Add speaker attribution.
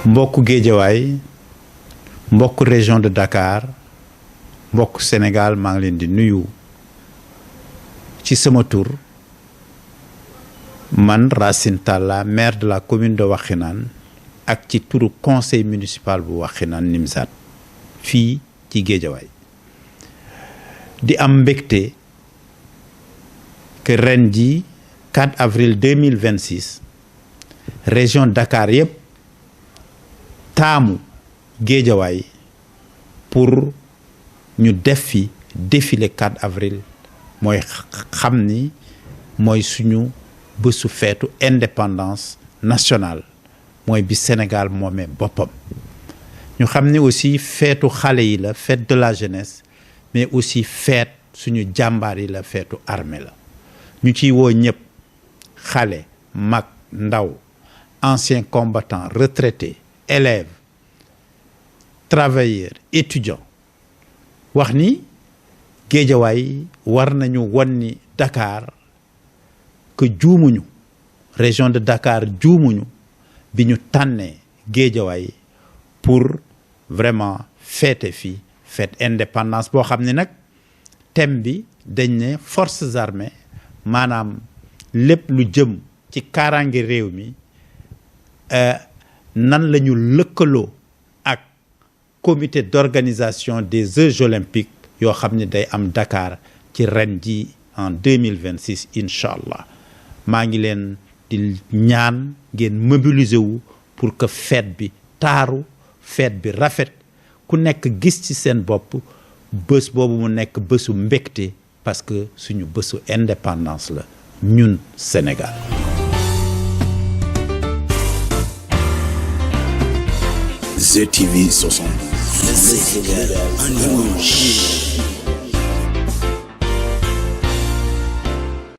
Speaker 1: mbokku Géejawaay mbokku région de Dakar mbokku Sénégal maa ngi leen di nuyu ci sama tur man Racine Talla maire de la commune de Wakhinane ak ci turu conseil municipal bu Wakhinane Nimzatt fii ci Géejawaay di am mbégte que ren ji 4 avril 2026 région Dakar yëpp taamu Géejawaay pour ñu def fi défilé 4 avril mooy xam ni mooy suñu bésu feetu indépendance nationale mooy bi Sénégal moomee boppam ñu xam ni aussi feetu xale yi la fête de la jeunesse mais aussi fête suñu jàmbaar yi la feetu armée la ñu ciy woo ñëpp xale mag ndaw anciens combattants retraités élèves travailleurs étudiants wax ni Géejawaay war nañu won ni Dakar que juumuñu région de Dakar juumuñu bi ñu tànnee Géejawaay pour vraiment fêter fii fête indépendance boo xam ne nag thème bi dañ ne forces armées maanaam lépp lu jëm ci kaaraange réew mi nan la ñu lëkkaloo ak comité d'organisation des Jeux olympiques yoo xam ne day am Dakar ci ren ji en 2026 incha allah maa ngi leen di ñaan ngeen mobiliser wu pour que fête bi taaru fête bi rafet ku nekk gis ci seen bopp bés boobu mu nekk bésu mbégte parce que suñu bésu indépendance la ñun Sénégal.
Speaker 2: ZTV 60. Le Sénégal en image.